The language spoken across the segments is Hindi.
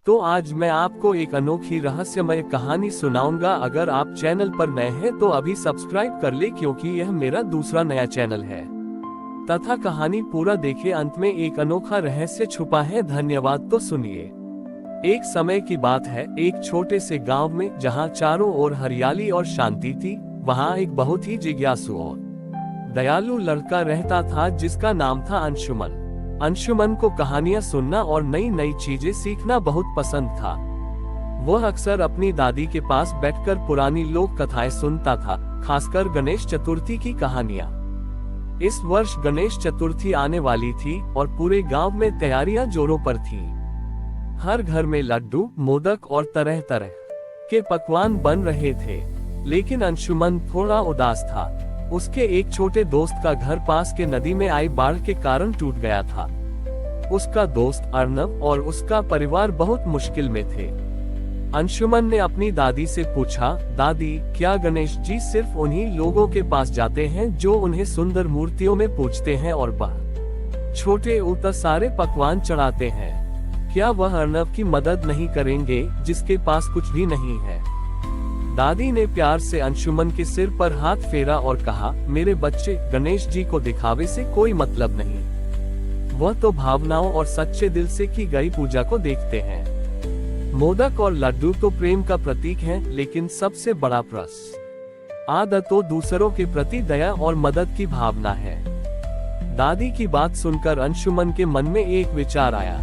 तो आज मैं आपको एक अनोखी रहस्यमय कहानी सुनाऊंगा। अगर आप चैनल पर नए हैं तो अभी सब्सक्राइब कर ले, क्योंकि यह मेरा दूसरा नया चैनल है। तथा कहानी पूरा देखे, अंत में एक अनोखा रहस्य छुपा है। धन्यवाद। तो सुनिए। एक समय की बात है, एक छोटे से गांव में, जहां चारों ओर हरियाली और शांति थी, वहां एक बहुत ही जिज्ञासु और दयालु लड़का रहता था, जिसका नाम था अंशुमन। अंशुमन को कहानियां सुनना और नई नई चीजें सीखना बहुत पसंद था। वह अक्सर अपनी दादी के पास बैठकर पुरानी लोक कथाएं सुनता था, खासकर गणेश चतुर्थी की कहानियां। इस वर्ष गणेश चतुर्थी आने वाली थी और पूरे गांव में तैयारियां जोरों पर थीं। हर घर में लड्डू, मोदक और तरह तरह के पकवान बन रहे थे, लेकिन अंशुमन थोड़ा उदास था। उसके एक छोटे दोस्त का घर पास के नदी में आई बाढ़ के कारण टूट गया था। उसका दोस्त अर्नब और उसका परिवार बहुत मुश्किल में थे। अंशुमन ने अपनी दादी से पूछा, दादी, क्या गणेश जी सिर्फ उन्हीं लोगों के पास जाते हैं जो उन्हें सुंदर मूर्तियों में पूजते हैं और छोटे उतर सारे पकवान चढ़ाते हैं? क्या वह अर्नब की मदद नहीं करेंगे, जिसके पास कुछ भी नहीं है? दादी ने प्यार से अंशुमन के सिर पर हाथ फेरा और कहा, मेरे बच्चे, गणेश जी को दिखावे से कोई मतलब नहीं। वह तो भावनाओं और सच्चे दिल से की गई पूजा को देखते हैं। मोदक और लड्डू तो प्रेम का प्रतीक हैं, लेकिन सबसे बड़ा प्रश्न आदत तो दूसरों के प्रति दया और मदद की भावना है। दादी की बात सुनकर अंशुमन के मन में एक विचार आया।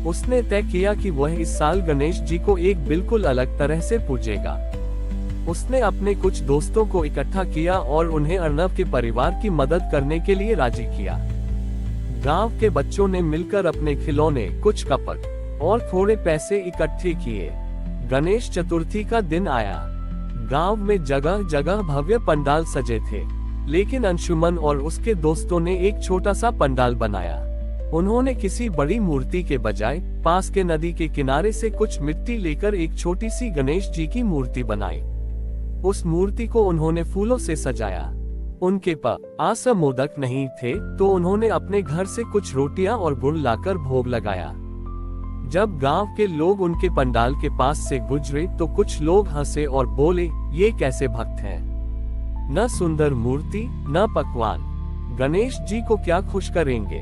उसने तय किया कि वह इस साल गणेश जी को एक बिल्कुल अलग तरह से पूजेगा। उसने अपने कुछ दोस्तों को इकट्ठा किया और उन्हें अर्नब के परिवार की मदद करने के लिए राजी किया। गांव के बच्चों ने मिलकर अपने खिलौने, कुछ कपड़े और थोड़े पैसे इकट्ठे किए। गणेश चतुर्थी का दिन आया। गांव में जगह जगह भव्य पंडाल सजे थे, लेकिन अंशुमन और उसके दोस्तों ने एक छोटा सा पंडाल बनाया। उन्होंने किसी बड़ी मूर्ति के बजाय पास के नदी के किनारे से कुछ मिट्टी लेकर एक छोटी सी गणेश जी की मूर्ति बनाई। उस मूर्ति को उन्होंने फूलों से सजाया। उनके पास मोदक नहीं थे, तो उन्होंने अपने घर से कुछ रोटियां और गुड़ लाकर भोग लगाया। जब गांव के लोग उनके पंडाल के पास से गुजरे तो कुछ लोग हंसे और बोले, ये कैसे भक्त हैं? न सुंदर मूर्ति, न पकवान, गणेश जी को क्या खुश करेंगे?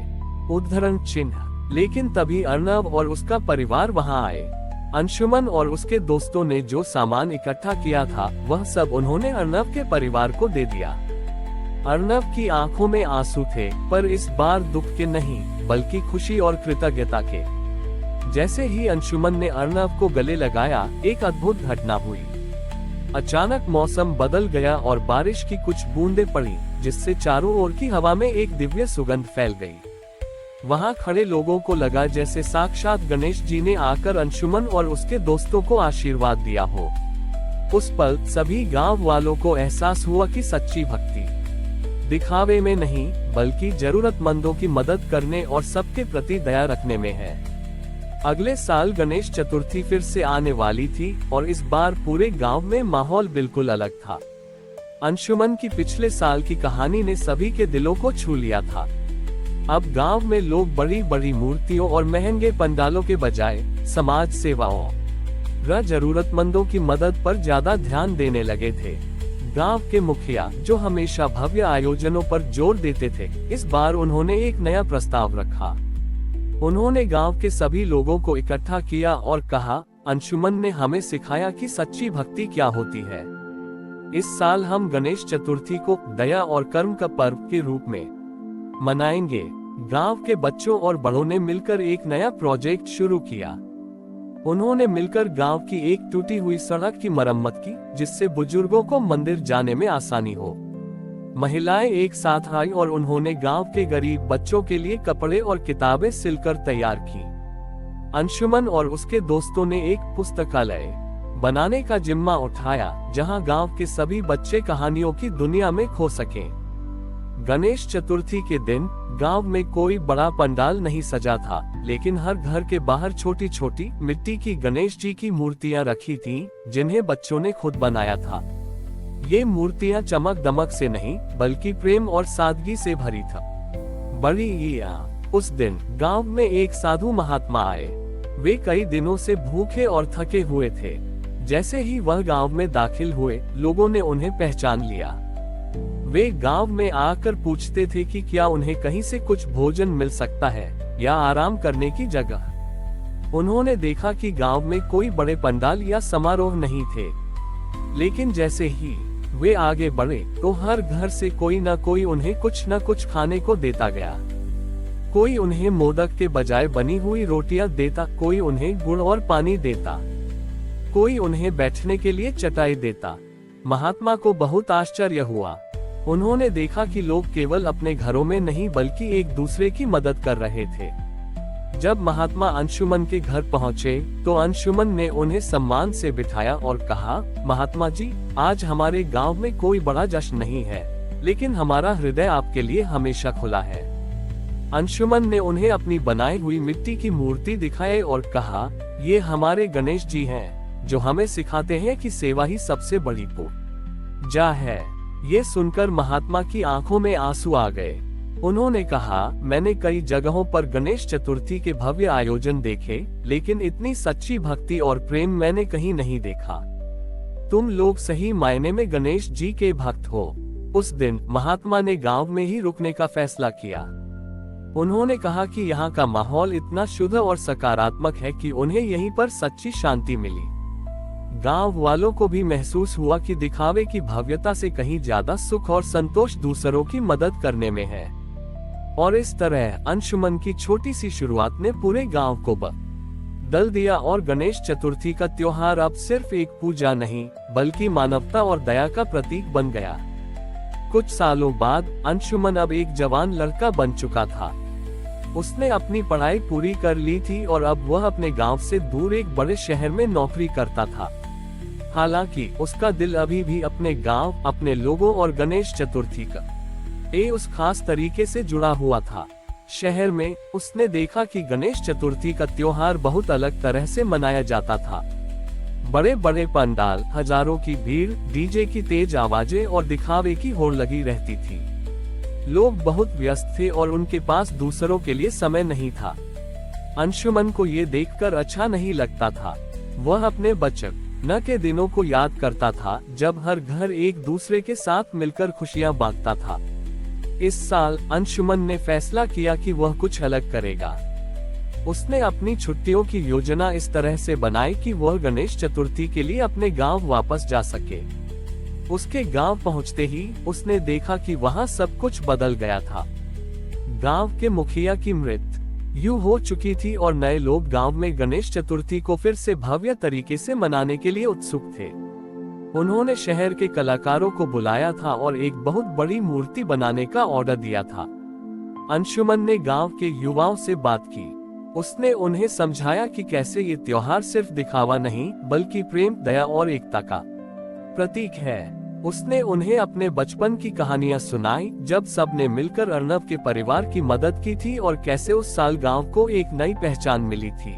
उद्धरण चिन्ह। लेकिन तभी अर्नब और उसका परिवार वहां आए। अंशुमन और उसके दोस्तों ने जो सामान इकट्ठा किया था, वह सब उन्होंने अर्नब के परिवार को दे दिया। अर्नब की आंखों में आंसू थे, पर इस बार दुख के नहीं, बल्कि खुशी और कृतज्ञता के। जैसे ही अंशुमन ने अर्नब को गले लगाया, एक अद्भुत घटना हुई। अचानक मौसम बदल गया और बारिश की कुछ बूंदें पड़ी, जिससे चारों ओर की हवा में एक दिव्य सुगंध फैल गई। वहां खड़े लोगों को लगा जैसे साक्षात गणेश जी ने आकर अंशुमन और उसके दोस्तों को आशीर्वाद दिया हो। उस पल सभी गांव वालों को एहसास हुआ कि सच्ची भक्ति दिखावे में नहीं, बल्कि जरूरतमंदों की मदद करने और सबके प्रति दया रखने में है। अगले साल गणेश चतुर्थी फिर से आने वाली थी और इस बार पूरे गांव में माहौल बिल्कुल अलग था। अंशुमन की पिछले साल की कहानी ने सभी के दिलों को छू लिया था। अब गांव में लोग बड़ी बड़ी मूर्तियों और महंगे पंडालों के बजाय समाज सेवाओं व जरूरतमंदों की मदद पर ज्यादा ध्यान देने लगे थे। गांव के मुखिया, जो हमेशा भव्य आयोजनों पर जोर देते थे, इस बार उन्होंने एक नया प्रस्ताव रखा। उन्होंने गांव के सभी लोगों को इकट्ठा किया और कहा, अंशुमन ने हमें सिखाया कि सच्ची भक्ति क्या होती है। इस साल हम गणेश चतुर्थी को दया और कर्म का पर्व के रूप में मनाएंगे। गांव के बच्चों और बड़ों ने मिलकर एक नया प्रोजेक्ट शुरू किया। उन्होंने मिलकर गांव की एक टूटी हुई सड़क की मरम्मत की, जिससे बुजुर्गों को मंदिर जाने में आसानी हो। महिलाएं एक साथ आई और उन्होंने गांव के गरीब बच्चों के लिए कपड़े और किताबें सिलकर तैयार की। अंशुमन और उसके दोस्तों ने एक पुस्तकालय बनाने का जिम्मा उठाया, जहां गांव के सभी बच्चे कहानियों की दुनिया में खो सकें। गणेश चतुर्थी के दिन गांव में कोई बड़ा पंडाल नहीं सजा था, लेकिन हर घर के बाहर छोटी छोटी मिट्टी की गणेश जी की मूर्तियां रखी थीं, जिन्हें बच्चों ने खुद बनाया था। ये मूर्तियां चमक दमक से नहीं, बल्कि प्रेम और सादगी से भरी था। बड़ी उस दिन गांव में एक साधु महात्मा आए। वे कई दिनों से भूखे और थके हुए थे। जैसे ही वह गांव में दाखिल हुए, लोगों ने उन्हें पहचान लिया। वे गांव में आकर पूछते थे कि क्या उन्हें कहीं से कुछ भोजन मिल सकता है या आराम करने की जगह। उन्होंने देखा कि गांव में कोई बड़े पंडाल या समारोह नहीं थे, लेकिन जैसे ही वे आगे बढ़े तो हर घर से कोई न कोई उन्हें कुछ न कुछ खाने को देता गया। कोई उन्हें मोदक के बजाय बनी हुई रोटियां देता, कोई उन्हें गुड़ और पानी देता, कोई उन्हें बैठने के लिए चटाई देता। महात्मा को बहुत आश्चर्य हुआ। उन्होंने देखा कि लोग केवल अपने घरों में नहीं बल्कि एक दूसरे की मदद कर रहे थे। जब महात्मा अंशुमन के घर पहुंचे तो अंशुमन ने उन्हें सम्मान से बिठाया और कहा, महात्मा जी, आज हमारे गांव में कोई बड़ा जश्न नहीं है, लेकिन हमारा हृदय आपके लिए हमेशा खुला है। अंशुमन ने उन्हें अपनी बनाई हुई मिट्टी की मूर्ति दिखाई और कहा, ये हमारे गणेश जी हैं, जो हमें सिखाते हैं कि सेवा ही सबसे बड़ी पूजा है। ये सुनकर महात्मा की आंखों में आंसू आ गए। उन्होंने कहा, मैंने कई जगहों पर गणेश चतुर्थी के भव्य आयोजन देखे, लेकिन इतनी सच्ची भक्ति और प्रेम मैंने कहीं नहीं देखा। तुम लोग सही मायने में गणेश जी के भक्त हो। उस दिन महात्मा ने गांव में ही रुकने का फैसला किया। उन्होंने कहा कि यहाँ का माहौल इतना शुद्ध और सकारात्मक है कि उन्हें यहीं पर सच्ची शांति मिली। गांव वालों को भी महसूस हुआ कि दिखावे की भव्यता से कहीं ज्यादा सुख और संतोष दूसरों की मदद करने में है। और इस तरह अंशुमन की छोटी सी शुरुआत ने पूरे गांव को बदल दिया और गणेश चतुर्थी का त्योहार अब सिर्फ एक पूजा नहीं बल्कि मानवता और दया का प्रतीक बन गया। कुछ सालों बाद अंशुमन अब एक जवान लड़का बन चुका था। उसने अपनी पढ़ाई पूरी कर ली थी और अब वह अपने गांव से दूर एक बड़े शहर में नौकरी करता था। हालांकि उसका दिल अभी भी अपने गांव, अपने लोगों और गणेश चतुर्थी का उस खास तरीके से जुड़ा हुआ था। शहर में उसने देखा कि गणेश चतुर्थी का त्योहार बहुत अलग तरह से मनाया जाता था। बड़े बड़े पंडाल, हजारों की भीड़, डीजे की तेज आवाजें और दिखावे की होड़ लगी रहती थी। लोग बहुत व्यस्त थे और उनके पास दूसरों के लिए समय नहीं था। अंशुमन को ये देखकर अच्छा नहीं लगता था। वह अपने बचपन के दिनों को याद करता था, जब हर घर एक दूसरे के साथ मिलकर खुशियां बांटता था। इस साल अंशुमन ने फैसला किया कि वह कुछ अलग करेगा। उसने अपनी छुट्टियों की योजना इस तरह से बनाई कि वह गणेश चतुर्थी के लिए अपने गांव वापस जा सके। उसके गांव पहुंचते ही उसने देखा कि वहां सब कुछ बदल गया था। गांव के मुखिया की मृत्यु हो चुकी थी और नए लोग गांव में गणेश चतुर्थी को फिर से भव्य तरीके से मनाने के लिए उत्सुक थे। उन्होंने शहर के कलाकारों को बुलाया था और एक बहुत बड़ी मूर्ति बनाने का ऑर्डर दिया था। अंशुमन ने गांव के युवाओं से बात की। उसने उन्हें समझाया कि कैसे ये त्योहार सिर्फ दिखावा नहीं बल्कि प्रेम, दया और एकता का प्रतीक है। उसने उन्हें अपने बचपन की कहानियां सुनाई, जब सबने मिलकर अर्नब के परिवार की मदद की थी और कैसे उस साल गांव को एक नई पहचान मिली थी।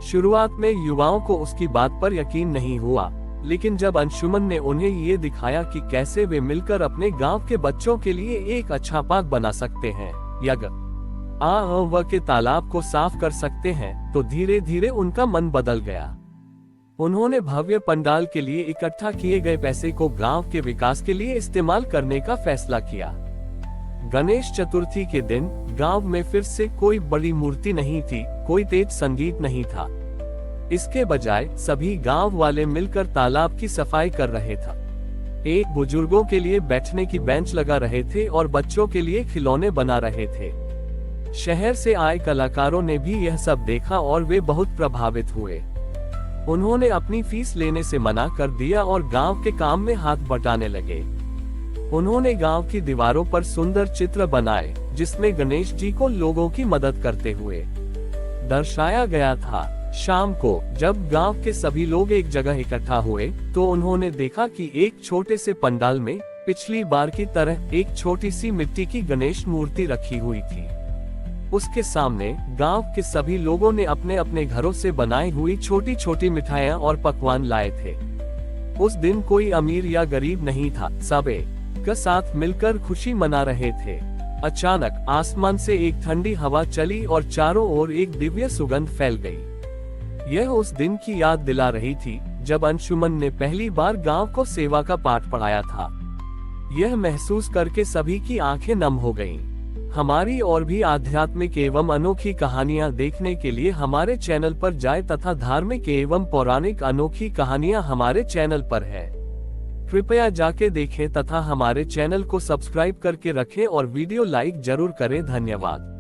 शुरुआत में युवाओं को उसकी बात पर यकीन नहीं हुआ, लेकिन जब अंशुमन ने उन्हें ये दिखाया कि कैसे वे मिलकर अपने गांव के बच्चों के लिए एक अच्छा पार्क बना सकते हैं या के तालाब को साफ कर सकते हैं, तो धीरे धीरे उनका मन बदल गया। उन्होंने भव्य पंडाल के लिए इकट्ठा किए गए पैसे को गांव के विकास के लिए इस्तेमाल करने का फैसला किया। गणेश चतुर्थी के दिन गांव में फिर से कोई बड़ी मूर्ति नहीं थी, कोई तेज संगीत नहीं था। इसके बजाय सभी गांव वाले मिलकर तालाब की सफाई कर रहे थे। एक बुजुर्गों के लिए बैठने की बेंच लगा रहे थे और बच्चों के लिए खिलौने बना रहे थे। शहर से आए कलाकारों ने भी यह सब देखा और वे बहुत प्रभावित हुए। उन्होंने अपनी फीस लेने से मना कर दिया और गांव के काम में हाथ बटाने लगे। उन्होंने गांव की दीवारों पर सुंदर चित्र बनाए, जिसमें गणेश जी को लोगों की मदद करते हुए दर्शाया गया था। शाम को जब गांव के सभी लोग एक जगह इकट्ठा हुए, तो उन्होंने देखा कि एक छोटे से पंडाल में पिछली बार की तरह एक छोटी सी मिट्टी की गणेश मूर्ति रखी हुई थी। उसके सामने गांव के सभी लोगों ने अपने अपने घरों से बनाई हुई छोटी छोटी मिठाइयां और पकवान लाए थे। उस दिन कोई अमीर या गरीब नहीं था, सब एक साथ मिलकर खुशी मना रहे थे। अचानक आसमान से एक ठंडी हवा चली और चारों ओर एक दिव्य सुगंध फैल गई। यह उस दिन की याद दिला रही थी जब अंशुमन ने पहली बार गांव को सेवा का पाठ पढ़ाया था। यह महसूस करके सभी की आंखें नम हो गईं। हमारी और भी आध्यात्मिक एवं अनोखी कहानियां देखने के लिए हमारे चैनल पर जाएं तथा धार्मिक एवं पौराणिक अनोखी कहानियां हमारे चैनल पर है। कृपया जाके देखें तथा हमारे चैनल को सब्सक्राइब करके रखें और वीडियो लाइक जरूर करें। धन्यवाद।